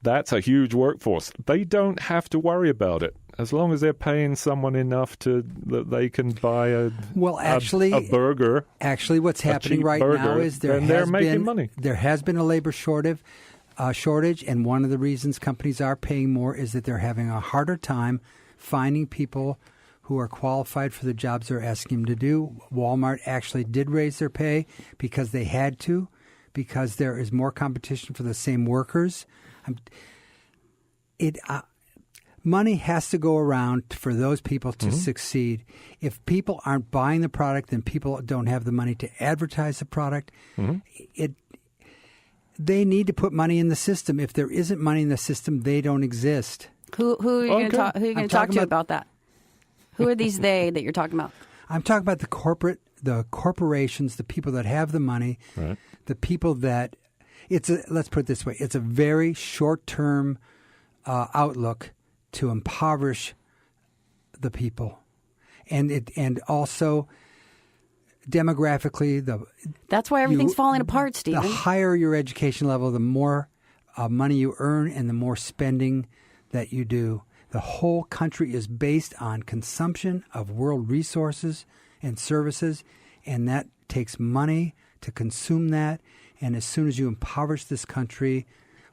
[SPEAKER 1] That's a huge workforce. They don't have to worry about it as long as they're paying someone enough that they can buy a burger.
[SPEAKER 2] Actually, what's happening right now is there has been a labor shortage, and one of the reasons companies are paying more is that they're having a harder time finding people who are qualified for the jobs they're asking them to do. Walmart actually did raise their pay because they had to, because there is more competition for the same workers. Money has to go around for those people to succeed. If people aren't buying the product, then people don't have the money to advertise the product. They need to put money in the system. If there isn't money in the system, they don't exist.
[SPEAKER 3] Who are you going to talk to about that? Who are these they that you're talking about?
[SPEAKER 2] I'm talking about the corporations, the people that have the money,
[SPEAKER 1] right.
[SPEAKER 2] The people that let's put it this way: it's a very short-term outlook to impoverish the people, and also demographically,
[SPEAKER 3] that's why everything's falling apart, Stephen.
[SPEAKER 2] The higher your education level, the more money you earn, and the more spending that you do. The whole country is based on consumption of world resources and services, and that takes money to consume that. And as soon as you impoverish this country,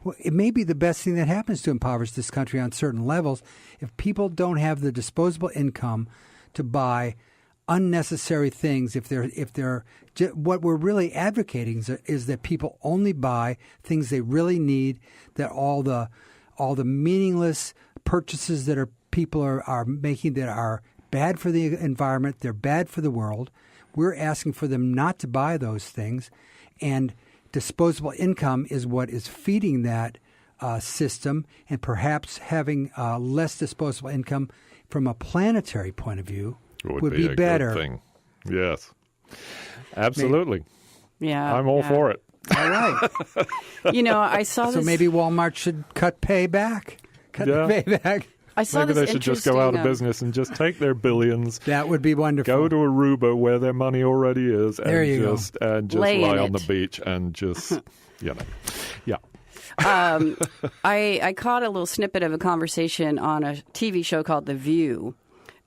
[SPEAKER 2] well, it may be the best thing that happens to impoverish this country on certain levels. If people don't have the disposable income to buy unnecessary things, what we're really advocating is that people only buy things they really need, that all the meaningless purchases that people are making that are bad for the environment, they're bad for the world. We're asking for them not to buy those things, and disposable income is what is feeding that system, and perhaps having less disposable income from a planetary point of view would be
[SPEAKER 1] a
[SPEAKER 2] better.
[SPEAKER 1] Good thing. Yes, absolutely.
[SPEAKER 3] Yeah,
[SPEAKER 1] I'm all for it.
[SPEAKER 2] All right.
[SPEAKER 3] I saw this.
[SPEAKER 2] So maybe Walmart should cut pay back.
[SPEAKER 3] I saw
[SPEAKER 1] Maybe
[SPEAKER 3] this
[SPEAKER 1] they should just go out of business and just take their billions.
[SPEAKER 2] That would be wonderful.
[SPEAKER 1] Go to Aruba where their money already is, and just lie on the beach and just, yeah.
[SPEAKER 3] I caught a little snippet of a conversation on a TV show called The View.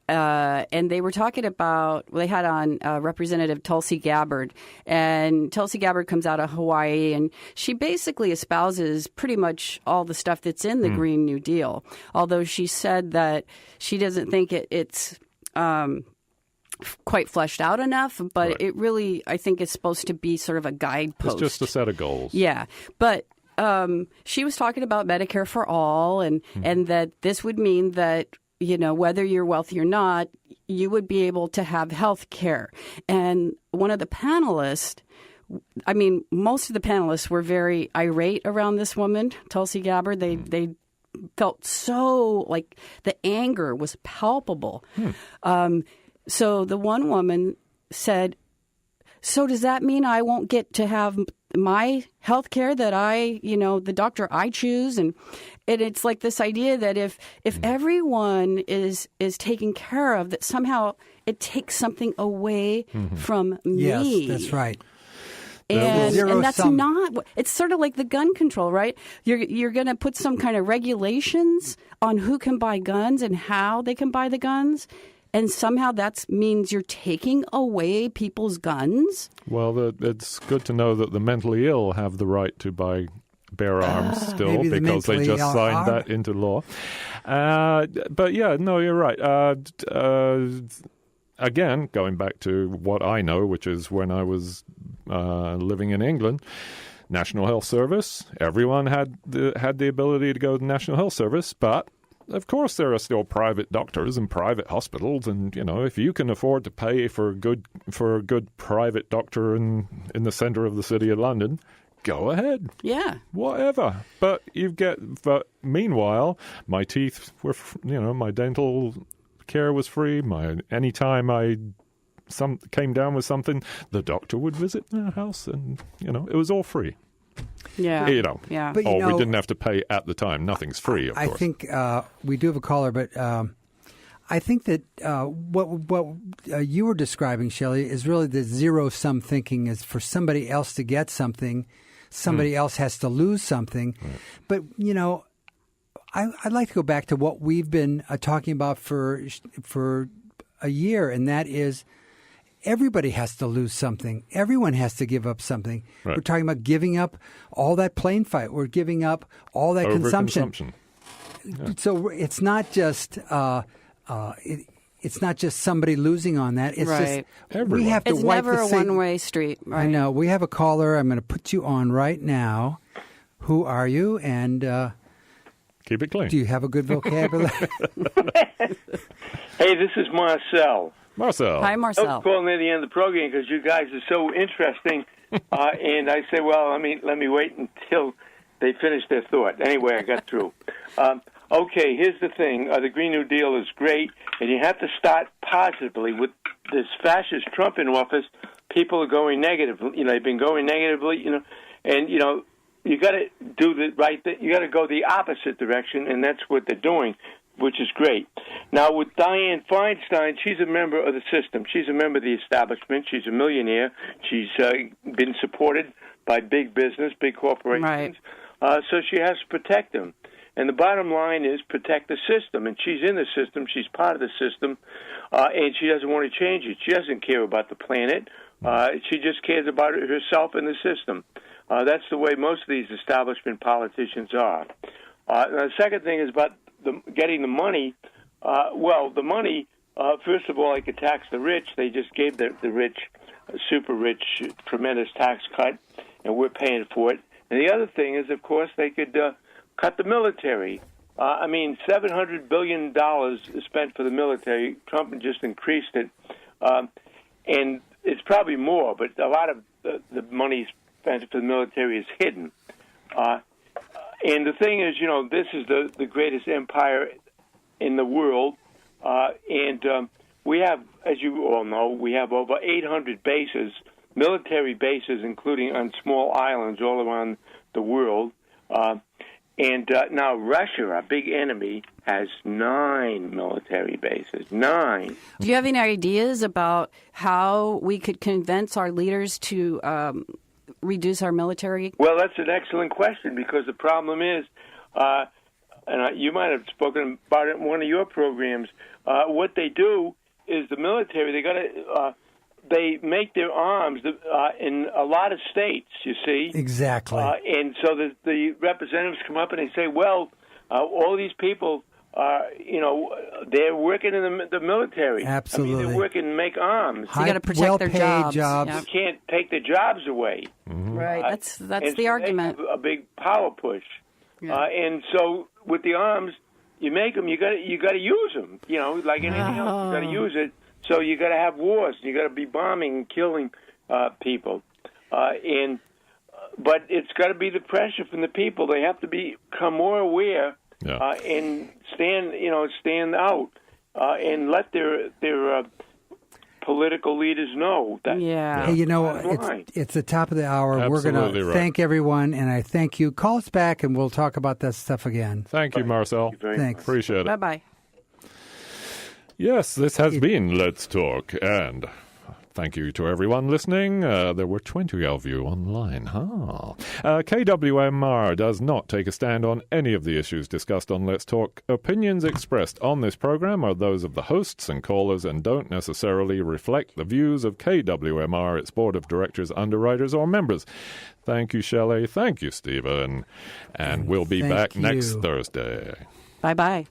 [SPEAKER 3] And they were talking about, they had on Representative Tulsi Gabbard, and Tulsi Gabbard comes out of Hawaii, and she basically espouses pretty much all the stuff that's in the Green New Deal, although she said that she doesn't think it's quite fleshed out enough, but right. It really, I think, is supposed to be sort of a guidepost.
[SPEAKER 1] It's just a set of goals.
[SPEAKER 3] Yeah, but she was talking about Medicare for all, and that this would mean that whether you're wealthy or not, you would be able to have health care. And one of the panelists, most of the panelists were very irate around this woman, Tulsi Gabbard. They felt so like the anger was palpable. So the one woman said, so does that mean I won't get to have my health care that the doctor I choose. And it's like this idea that if everyone is taken care of, that somehow it takes something away from me.
[SPEAKER 2] Yes, that's right.
[SPEAKER 3] And that's not. It's sort of like the gun control, right? You're going to put some kind of regulations on who can buy guns and how they can buy the guns, and somehow that means you're taking away people's guns.
[SPEAKER 1] Well, it's good to know that the mentally ill have the right to buy bear arms still, because they just signed that into law. But yeah, no, you're right. Again, going back to what I know, which is when I was living in England, National Health Service, everyone had the ability to go to the National Health Service, but of course there are still private doctors and private hospitals, and if you can afford to pay for a good private doctor in the center of the city of London, go ahead.
[SPEAKER 3] Yeah.
[SPEAKER 1] Whatever. But meanwhile, my teeth were, my dental care was free. Anytime I came down with something, the doctor would visit my house, and it was all free.
[SPEAKER 3] Yeah.
[SPEAKER 1] Yeah. But, we didn't have to pay at the time. Nothing's free, of course.
[SPEAKER 2] I think we do have a caller, but I think that what you were describing, Shelley, is really the zero-sum thinking. Is for somebody else to get something, somebody else has to lose something. Right. But I'd like to go back to what we've been talking about for a year, and that is everybody has to lose something. Everyone has to give up something. Right. We're talking about giving up all that plane fight. We're giving up all that consumption. Yeah. So it's not just it's not just somebody losing on that. It's
[SPEAKER 3] right.
[SPEAKER 2] just everyone. We have to
[SPEAKER 3] it's
[SPEAKER 2] wipe
[SPEAKER 3] never
[SPEAKER 2] the
[SPEAKER 3] a one-way street. Right?
[SPEAKER 2] I know. We have a caller. I'm going to put you on right now. Who are you? And
[SPEAKER 1] keep it clean.
[SPEAKER 2] Do you have a good vocabulary?
[SPEAKER 10] Hey, this is Marcel.
[SPEAKER 1] Marcel.
[SPEAKER 3] Hi, Marcel.
[SPEAKER 10] I was calling near the end of the program because you guys are so interesting. And I said, well, let me wait until they finish their thought. Anyway, I got through. Okay, here's the thing. The Green New Deal is great, and you have to start positively. With this fascist Trump in office, people are going negative. They've been going negatively, and, you got to do the right thing. You got to go the opposite direction, and that's what they're doing, which is great. Now, with Dianne Feinstein, she's a member of the system. She's a member of the establishment. She's a millionaire. She's been supported by big business, big corporations. Right. So she has to protect them. And the bottom line is protect the system. And she's in the system. She's part of the system. And she doesn't want to change it. She doesn't care about the planet. She just cares about herself and the system. That's the way most of these establishment politicians are. The second thing is about getting the money. The money, first of all, they could tax the rich. They just gave the rich, super rich, tremendous tax cut, and we're paying for it. And the other thing is, of course, they could cut the military. $700 billion is spent for the military. Trump just increased it. And it's probably more, but a lot of the money spent for the military is hidden. And the thing is, this is the greatest empire in the world. And we have, as you all know, we have over 800 bases, military bases, including on small islands all around the world. And now Russia, our big enemy, has 9 military bases. 9.
[SPEAKER 3] Do you have any ideas about how we could convince our leaders to reduce our military?
[SPEAKER 10] Well, that's an excellent question, because the problem is, and you might have spoken about it in one of your programs, what they do is the military, they make their arms in a lot of states, you see.
[SPEAKER 2] Exactly.
[SPEAKER 10] And so the representatives come up and they say, well, all these people they're working in the military.
[SPEAKER 2] Absolutely.
[SPEAKER 10] They're working to make arms.
[SPEAKER 3] So you got to protect their jobs.
[SPEAKER 10] Yep. You can't take the jobs away.
[SPEAKER 3] Mm-hmm. Right. That's the argument.
[SPEAKER 10] A big power push. Yeah. And so with the arms, you make them. You got to use them. Like anything else, you got to use it. So you got to have wars. You got to be bombing and killing people. But it's got to be the pressure from the people. They have to become more aware. Yeah. And stand out, and let their political leaders know. That,
[SPEAKER 3] Yeah.
[SPEAKER 2] Hey, it's the top of the hour.
[SPEAKER 1] Absolutely
[SPEAKER 2] We're going to thank everyone, and I thank you. Call us back, and we'll talk about that stuff again.
[SPEAKER 1] Thank you, Marcel.
[SPEAKER 2] Thanks.
[SPEAKER 1] Appreciate it.
[SPEAKER 3] Bye-bye.
[SPEAKER 1] Yes, this has been Let's Talk, and thank you to everyone listening. There were 20 of you online. KWMR does not take a stand on any of the issues discussed on Let's Talk. Opinions expressed on this program are those of the hosts and callers and don't necessarily reflect the views of KWMR, its board of directors, underwriters, or members. Thank you, Shelley. Thank you, Stephen. And we'll be back next Thursday.
[SPEAKER 3] Bye-bye.